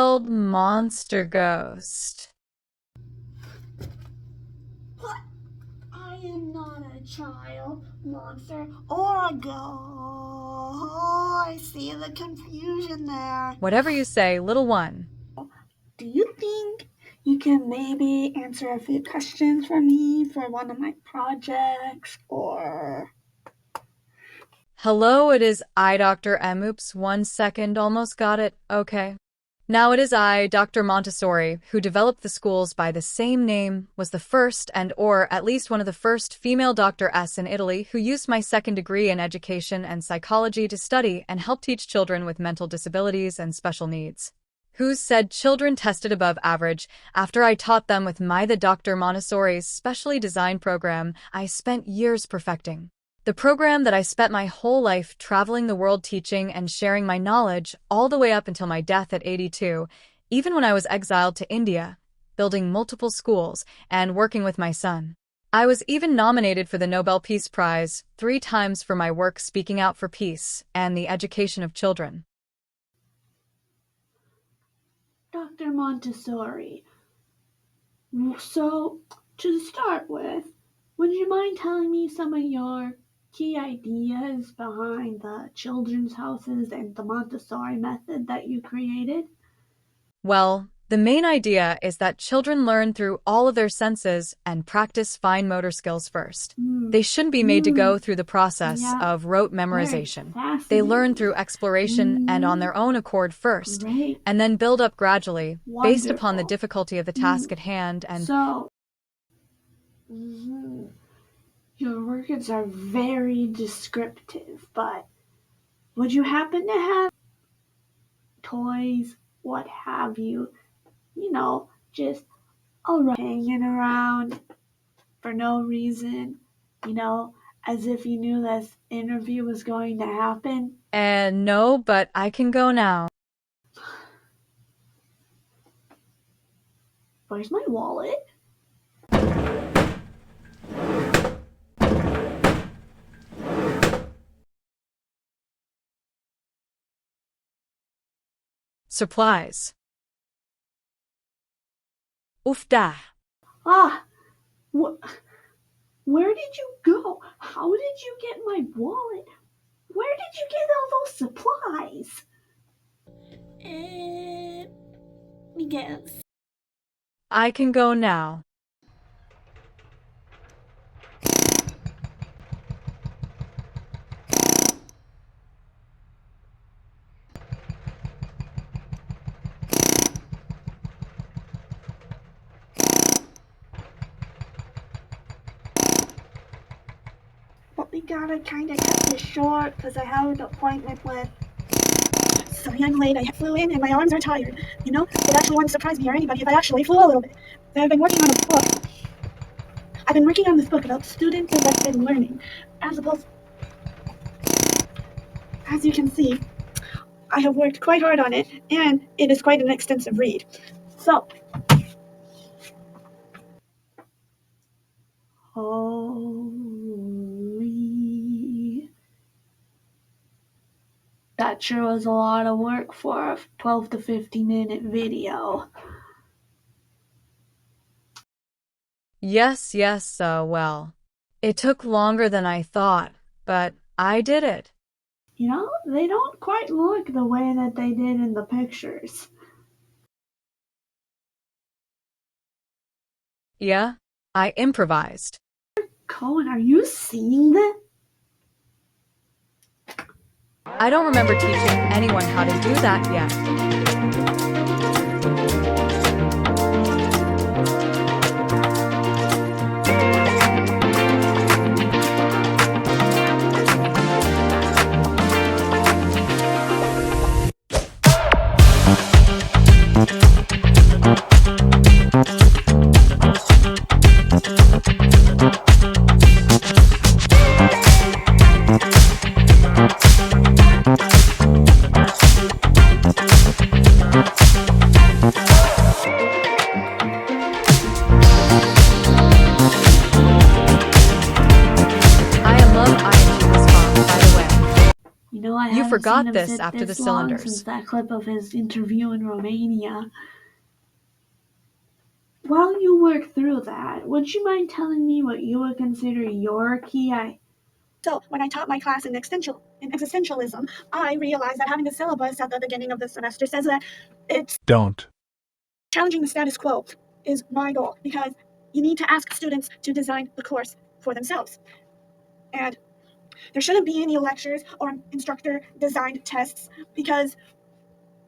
child monster ghost. What? I am not a child monster or a ghost. Oh, I see the confusion there. Whatever you say, little one. Do you think you can maybe answer a few questions for me for one of my projects, or... Hello, it is I, Dr. M. Oops, 1 second, almost got it. Okay. Now it is I, Dr. Montessori, who developed the schools by the same name, was the first or at least one of the first female Dr. S in Italy who used my second degree in education and psychology to study and help teach children with mental disabilities and special needs. Who said children tested above average after I taught them with the Dr. Montessori's specially designed program I spent years perfecting. The program that I spent my whole life traveling the world teaching and sharing my knowledge all the way up until my death at 82, even when I was exiled to India, building multiple schools and working with my son. I was even nominated for the Nobel Peace Prize 3 times for my work speaking out for peace and the education of children. Dr. Montessori, so to start with, would you mind telling me some of your key ideas behind the children's houses and the Montessori method that you created? Well, the main idea is that children learn through all of their senses and practice fine motor skills first. They shouldn't be made to go through the process of rote memorization. They learn through exploration and on their own accord first, and then build up gradually, based upon the difficulty of the task at hand and... So, your words are very descriptive, but would you happen to have toys, what have you, just hanging around for no reason, as if you knew this interview was going to happen? No, but I can go now. Where's my wallet? Supplies. Ufta. Where did you go? How did you get my wallet? Where did you get all those supplies? Let me guess. I can go now. But we gotta kinda cut this short because I have an appointment with... Sorry I'm late, I flew in and my arms are tired. It actually wouldn't surprise me or anybody if I actually flew a little bit. I've been working on a book. I've been working on this book about student-directed learning. As you can see, I have worked quite hard on it, and it is quite an extensive read. So, holy... That sure was a lot of work for a 12 to 50 minute video. Yes, well, it took longer than I thought, but I did it. They don't quite look the way that they did in the pictures. Yeah, I improvised. Cohen, are you seeing this? I don't remember teaching anyone how to do that yet. I've seen forgot him this sit after the this long since cylinders. that clip of his interview in Romania. While you work through that, would you mind telling me what you would consider your key? So when I taught my class in existentialism, I realized that having a syllabus at the beginning of the semester says that it's Don't. challenging the status quo is my goal, because you need to ask students to design the course for themselves. And there shouldn't be any lectures or instructor designed tests, because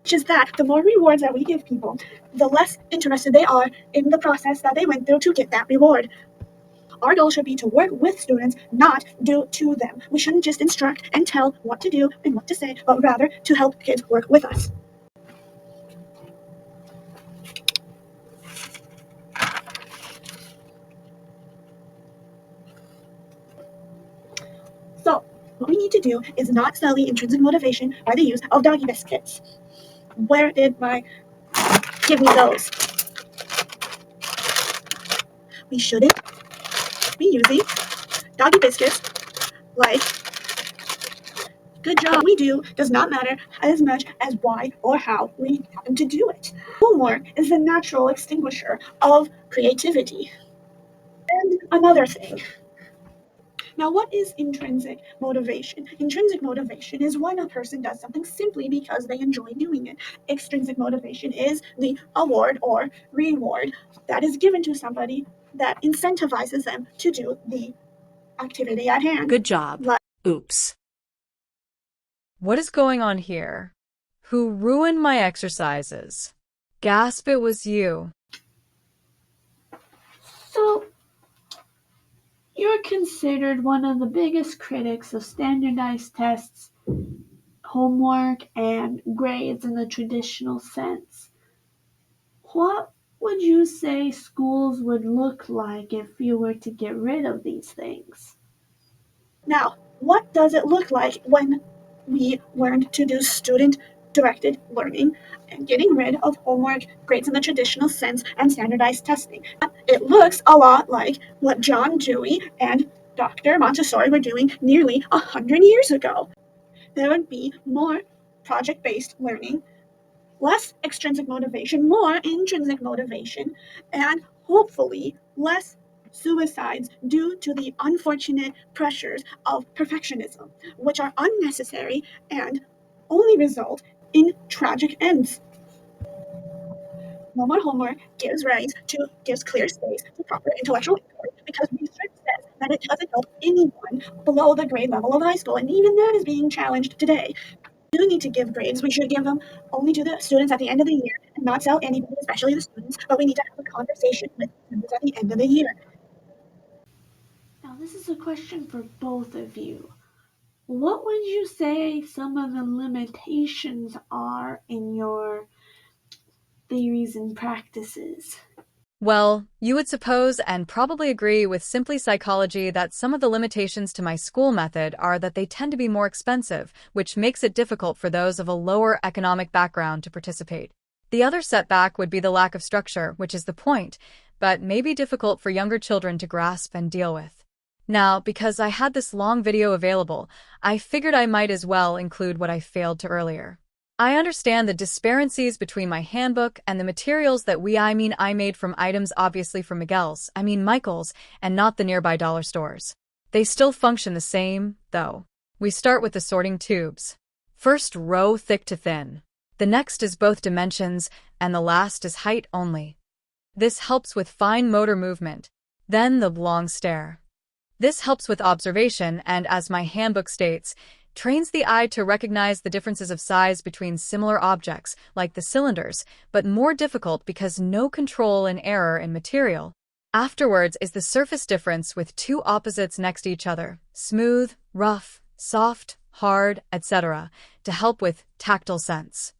just that the more rewards that we give people, the less interested they are in the process that they went through to get that reward. Our goal should be to work with students, not do to them. We shouldn't just instruct and tell what to do and what to say, but rather to help kids work with us. So, what we need to do is not sell the intrinsic motivation by the use of doggy biscuits. Where did my give me those? We shouldn't be using doggy biscuits like good job we do does not matter as much as why or how we happen to do it. Homework is the natural extinguisher of creativity. And another thing. Now, what is intrinsic motivation? Intrinsic motivation is when a person does something simply because they enjoy doing it. Extrinsic motivation is the award or reward that is given to somebody that incentivizes them to do the activity at hand. Good job. Oops. What is going on here? Who ruined my exercises? Gasp, it was you. So, you're considered one of the biggest critics of standardized tests, homework, and grades in the traditional sense. What would you say schools would look like if you were to get rid of these things? Now, what does it look like when we learned to do student-directed learning and getting rid of homework, grades in the traditional sense, and standardized testing? It looks a lot like what John Dewey and Dr. Montessori were doing nearly 100 years ago. There would be more project-based learning, less extrinsic motivation, more intrinsic motivation, and hopefully less suicides due to the unfortunate pressures of perfectionism, which are unnecessary and only result in tragic ends. No more homework gives clear space to proper intellectual inquiry, because research says that it doesn't help anyone below the grade level of high school, and even that is being challenged today. We do need to give grades. We should give them only to the students at the end of the year and not tell anybody, especially the students, but we need to have a conversation with the students at the end of the year. Now, this is a question for both of you. What would you say some of the limitations are in your theories and practices? Well, you would suppose and probably agree with Simply Psychology that some of the limitations to my school method are that they tend to be more expensive, which makes it difficult for those of a lower economic background to participate. The other setback would be the lack of structure, which is the point, but may be difficult for younger children to grasp and deal with. Now, because I had this long video available, I figured I might as well include what I failed to earlier. I understand the disparities between my handbook and the materials that I made from items obviously from Michael's, and not the nearby dollar stores. They still function the same, though. We start with the sorting tubes. First row thick to thin. The next is both dimensions, and the last is height only. This helps with fine motor movement. Then the long stare. This helps with observation and, as my handbook states, trains the eye to recognize the differences of size between similar objects, like the cylinders, but more difficult because no control and error in material. Afterwards is the surface difference with two opposites next to each other, smooth, rough, soft, hard, etc., to help with tactile sense.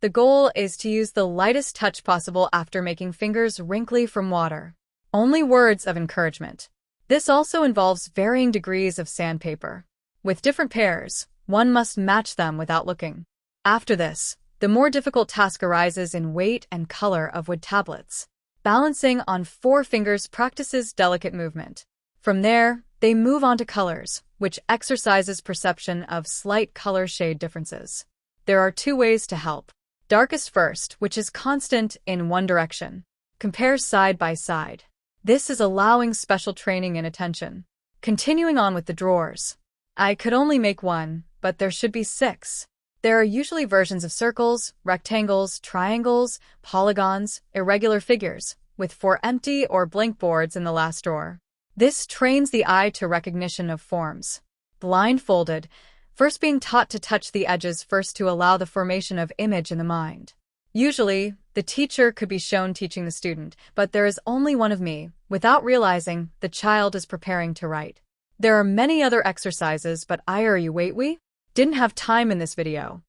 The goal is to use the lightest touch possible after making fingers wrinkly from water. Only words of encouragement. This also involves varying degrees of sandpaper. With different pairs, one must match them without looking. After this, the more difficult task arises in weight and color of wood tablets. Balancing on 4 fingers practices delicate movement. From there, They move on to colors, which exercises perception of slight color shade differences. There are two ways to help. Darkest first, which is constant in one direction. Compare side by side. This is allowing special training and attention. Continuing on with the drawers. I could only make one, but there should be 6. There are usually versions of circles, rectangles, triangles, polygons, irregular figures, with 4 empty or blank boards in the last drawer. This trains the eye to recognition of forms. Blindfolded, first being taught to touch the edges first to allow the formation of image in the mind. Usually, the teacher could be shown teaching the student, but there is only one of me. Without realizing, the child is preparing to write. There are many other exercises, but we didn't have time in this video.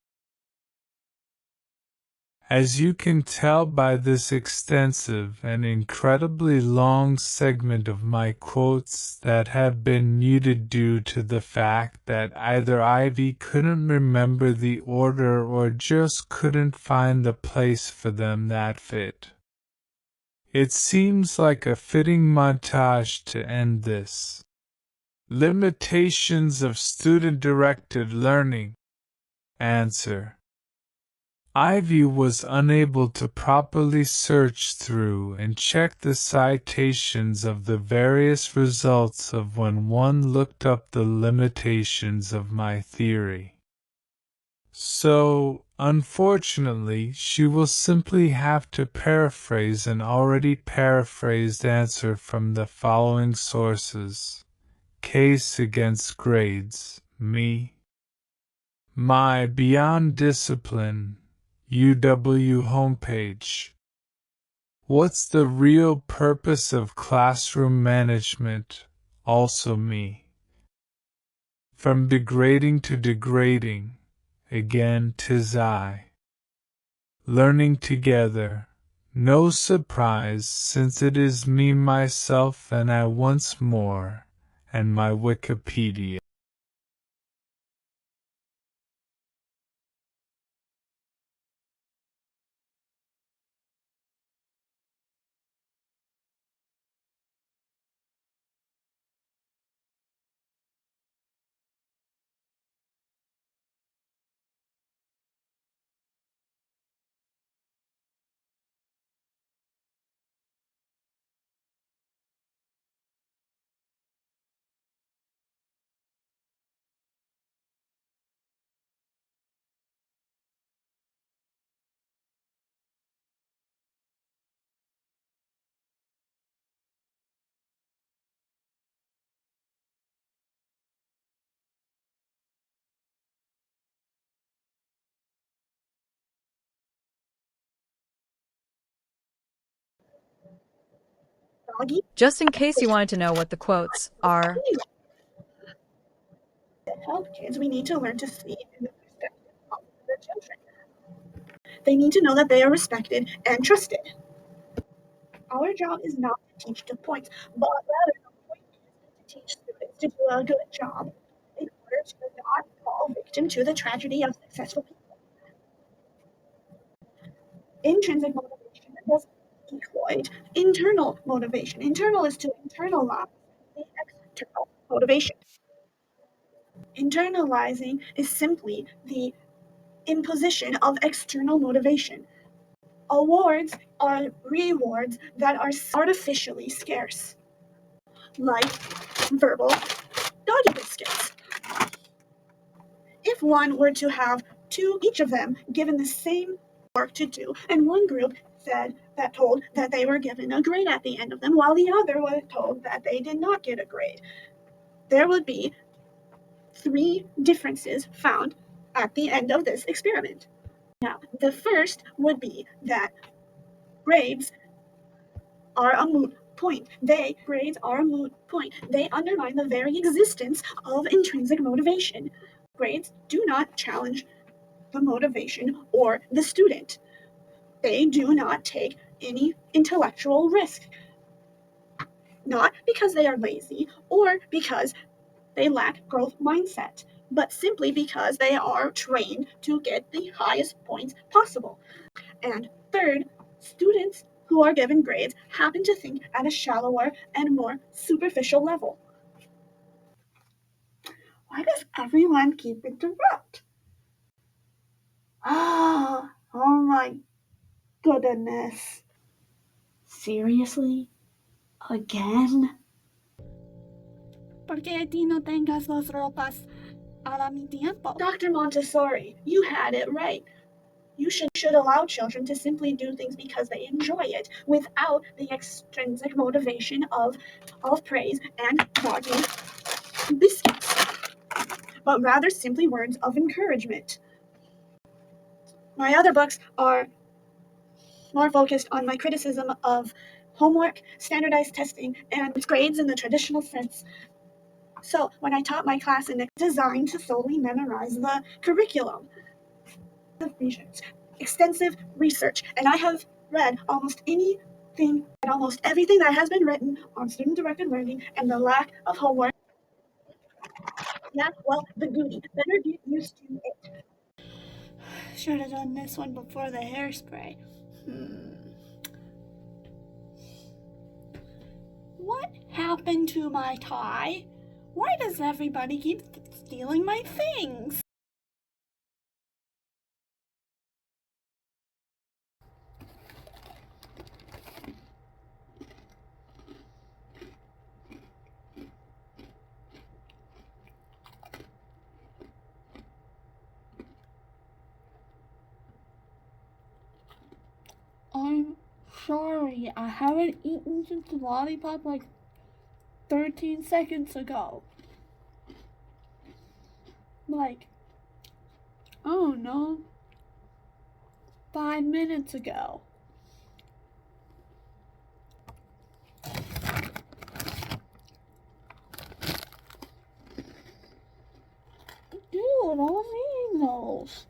As you can tell by this extensive and incredibly long segment of my quotes that have been muted due to the fact that either Ivy couldn't remember the order or just couldn't find the place for them that fit. It seems like a fitting montage to end this. Limitations of student-directed learning. Answer. Ivy was unable to properly search through and check the citations of the various results of when one looked up the limitations of my theory. So, unfortunately, she will simply have to paraphrase an already paraphrased answer from the following sources. Case against grades, me. My Beyond Discipline, UW homepage. What's the real purpose of classroom management? Also me. From degrading to degrading, again 'tis I. Learning together, no surprise since it is me myself and I once more, and my Wikipedia. Doggy Just in case you wanted to know what the quotes are. that help kids, we need to learn to see in the perspective of the children. They need to know that they are respected and trusted. Our job is not to teach to points, but rather the point is to teach students to do a good job in order to not fall victim to the tragedy of successful people. Intrinsic motivation does equate internal motivation. Internal is to internalize the external motivation. Internalizing is simply the imposition of external motivation. Awards are rewards that are artificially scarce, like verbal doggy biscuits. If one were to have each of them given the same work to do, and one group told that they were given a grade at the end of them, while the other was told that they did not get a grade, there would be 3 differences found at the end of this experiment. Now, the first would be that grades are a moot point. Grades are a moot point. They undermine the very existence of intrinsic motivation. Grades do not challenge the motivation or the student. They do not take any intellectual risk. Not because they are lazy or because they lack growth mindset, but simply because they are trained to get the highest points possible. And third, students who are given grades happen to think at a shallower and more superficial level. Why does everyone keep interrupt? Oh my goodness. Seriously? Again? ¿Por qué a ti no tengas las ropas a mi tiempo? Dr. Montessori, you had it right. You should allow children to simply do things because they enjoy it, without the extrinsic motivation of praise and doggy biscuits, but rather simply words of encouragement. My other books are more focused on my criticism of homework, standardized testing, and its grades in the traditional sense. So when I taught my class in designed to solely memorize the curriculum, extensive research, and I have read almost everything that has been written on student-directed learning and the lack of homework. Yeah, well, the goody. Better get used to it. Should have done this one before the hairspray. What happened to my tie? Why does everybody keep stealing my things? I'm sorry, I haven't eaten since the lollipop like 13 seconds ago. Like, oh no, 5 minutes ago. Dude, I was eating those.